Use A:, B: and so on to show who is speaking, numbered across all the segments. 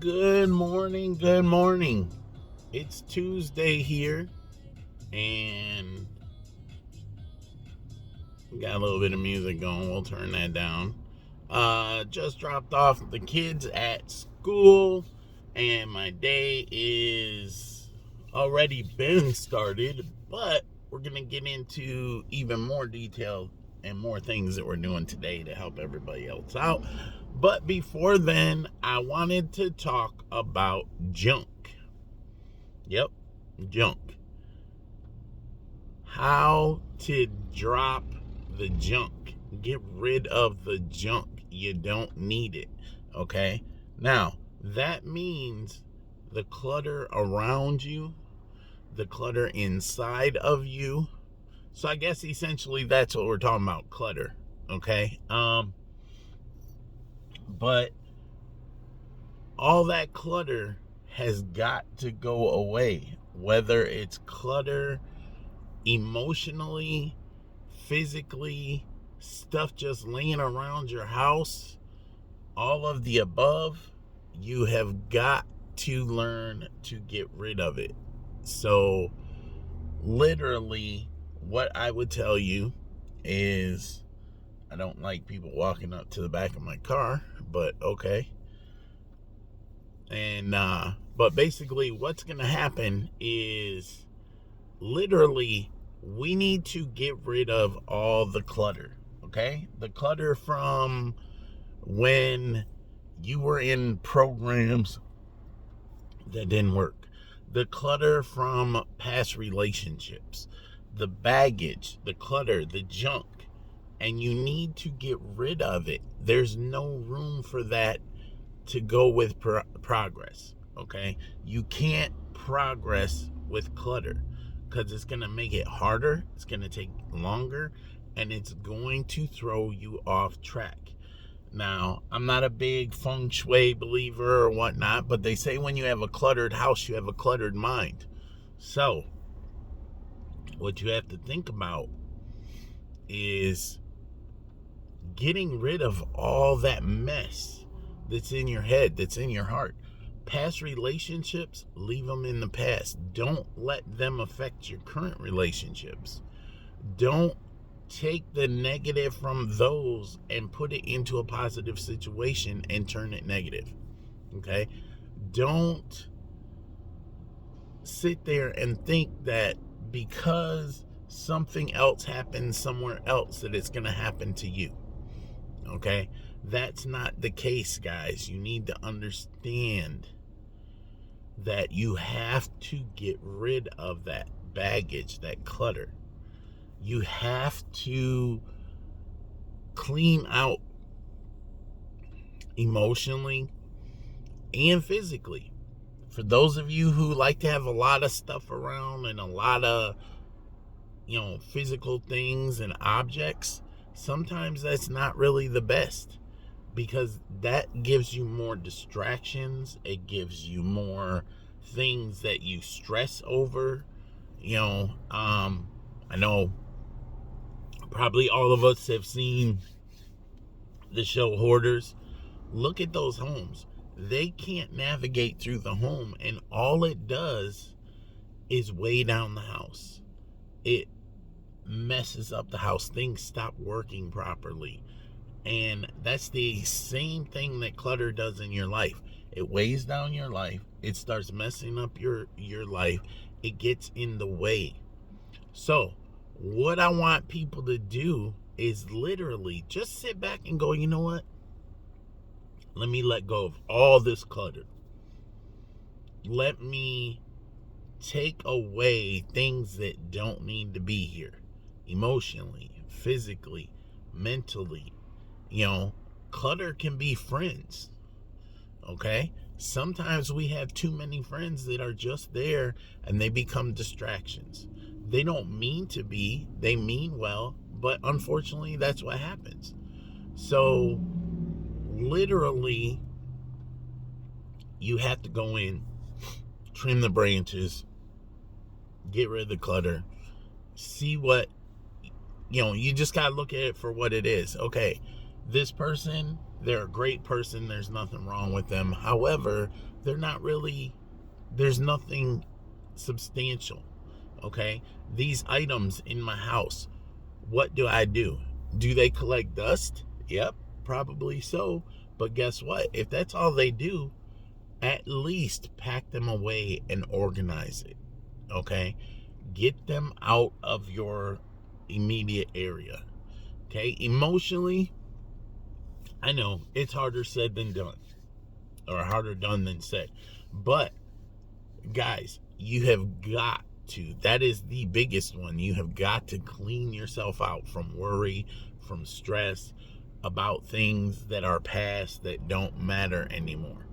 A: Good morning, good morning. It's Tuesday here, and we got a little bit of music going. We'll turn that down. Just dropped off the kids at school, and my day is already been started, but we're going to get into even more detail and more things that we're doing today to help everybody else out. But before then, I wanted to talk about junk. Yep, junk. How to drop the junk. Get rid of the junk. You don't need it. Okay? Now, that means the clutter around you, the clutter inside of you. So I guess essentially that's what we're talking about, clutter. Okay? But all that clutter has got to go away. Whether it's clutter emotionally, physically, stuff just laying around your house, all of the above, you have got to learn to get rid of it. So, literally, what I would tell you is I don't like people walking up to the back of my car, but okay. And, but basically, what's going to happen is literally we need to get rid of all the clutter. Okay, the clutter from when you were in programs that didn't work, the clutter from past relationships, the baggage, the clutter, the junk, and you need to get rid of it. There's no room for that to go with progress. Okay, you can't progress with clutter because it's going to make it harder, it's going to take longer, and it's going to throw you off track. Now, I'm not a big feng shui believer or whatnot, but they say when you have a cluttered house, you have a cluttered mind. So, what you have to think about is getting rid of all that mess that's in your head, that's in your heart. Past relationships, leave them in the past. Don't let them affect your current relationships. Don't take the negative from those and put it into a positive situation and turn it negative. Okay? Don't sit there and think that because something else happens somewhere else that it's going to happen to you. Okay? That's not the case, guys. You need to understand that you have to get rid of that baggage, that clutter. You have to clean out emotionally and physically. For those of you who like to have a lot of stuff around and a lot of, physical things and objects, sometimes that's not really the best because that gives you more distractions. It gives you more things that you stress over. I know probably all of us have seen the show Hoarders. Look at those homes. They can't navigate through the home, and all it does is weigh down the house. It messes up the house. Things stop working properly. And that's the same thing that clutter does in your life. It weighs down your life. It starts messing up your life. It gets in the way. So, what I want people to do is literally just sit back and go, you know what? Let me let go of all this clutter. Let me take away things that don't need to be here. Emotionally, physically, mentally. Clutter can be friends. Okay? Sometimes we have too many friends that are just there and they become distractions. They don't mean to be, they mean well, but unfortunately that's what happens. So, literally, you have to go in, trim the branches, get rid of the clutter, see what, you just got to look at it for what it is. Okay, this person, they're a great person. There's nothing wrong with them. However, there's nothing substantial. Okay? These items in my house, what do I do? Do they collect dust? Yep, probably so. But guess what? If that's all they do, at least pack them away and organize it. Okay? Get them out of your immediate area. Okay? Emotionally, I know it's harder said than done, or harder done than said. But guys, you have got to, that is the biggest one. You have got to clean yourself out from worry, from stress about things that are past that don't matter anymore.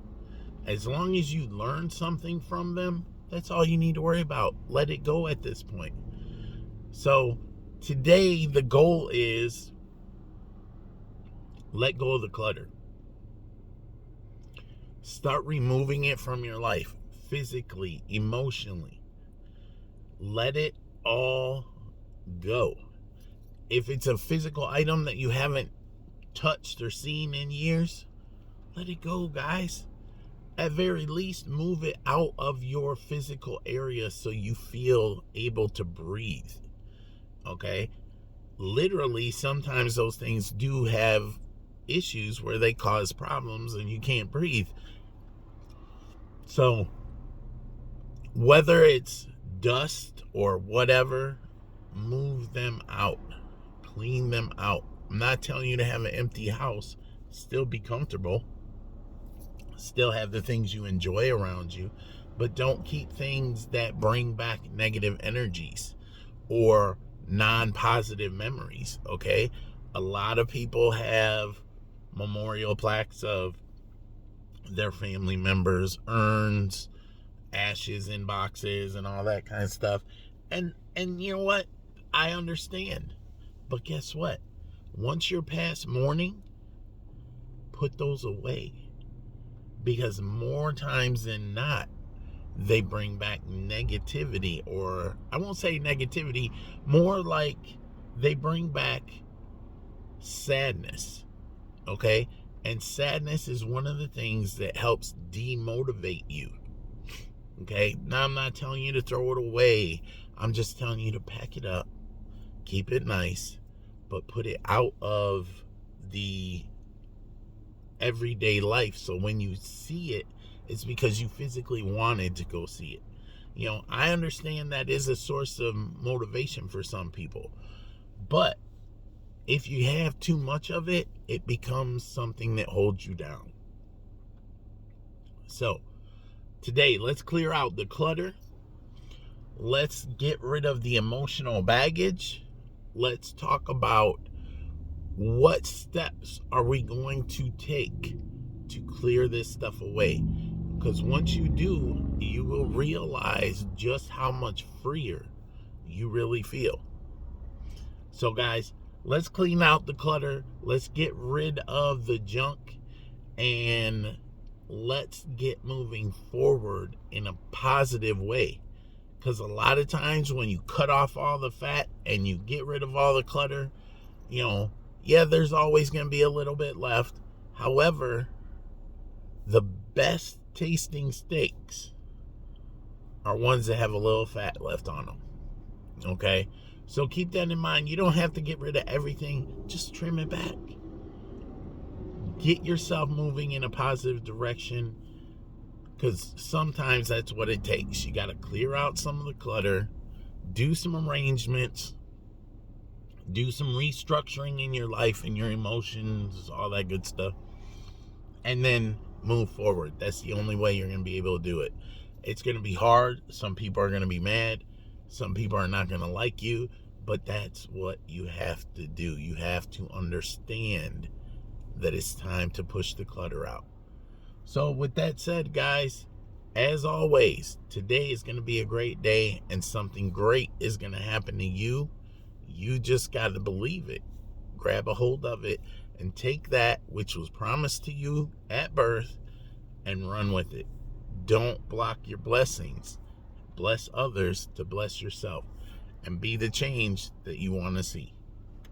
A: As long as you learn something from them, that's all you need to worry about. Let it go at this point. So today the goal is let go of the clutter. Start removing it from your life, physically, emotionally. Let it all go. If it's a physical item that you haven't touched or seen in years, let it go, guys. At very least, move it out of your physical area so you feel able to breathe. Okay? Literally, sometimes those things do have issues where they cause problems and you can't breathe. So, whether it's dust or whatever, move them out. Clean them out. I'm not telling you to have an empty house. Still be comfortable. Still have the things you enjoy around you. But don't keep things that bring back negative energies or non-positive memories, okay? A lot of people have memorial plaques of their family members, urns, ashes in boxes and all that kind of stuff. And you know what? I understand. But guess what? Once you're past mourning, put those away. Because more times than not, they bring back negativity, or I won't say negativity, more like they bring back sadness. Okay? And sadness is one of the things that helps demotivate you. Okay? Now, I'm not telling you to throw it away. I'm just telling you to pack it up, keep it nice, but put it out of the everyday life. So when you see it, it's because you physically wanted to go see it. You know, I understand that is a source of motivation for some people. But if you have too much of it, it becomes something that holds you down. So today, let's clear out the clutter. Let's get rid of the emotional baggage. Let's talk about what steps are we going to take to clear this stuff away. Because once you do, you will realize just how much freer you really feel. So guys, let's clean out the clutter. Let's get rid of the junk. And let's get moving forward in a positive way. Because a lot of times when you cut off all the fat and you get rid of all the clutter, you know, yeah, there's always going to be a little bit left. However, the best tasting steaks are ones that have a little fat left on them. Okay? So keep that in mind. You don't have to get rid of everything. Just trim it back. Get yourself moving in a positive direction, because sometimes that's what it takes. You got to clear out some of the clutter, do some arrangements, do some restructuring in your life and your emotions, all that good stuff, and then move forward. That's the only way you're going to be able to do it. It's going to be hard. Some people are going to be mad. Some people are not going to like you, but that's what you have to do. You have to understand that it's time to push the clutter out. So with that said, guys, as always, today is going to be a great day and something great is going to happen to you. You just got to believe it. Grab a hold of it and take that which was promised to you at birth and run with it. Don't block your blessings. Bless others to bless yourself and be the change that you want to see.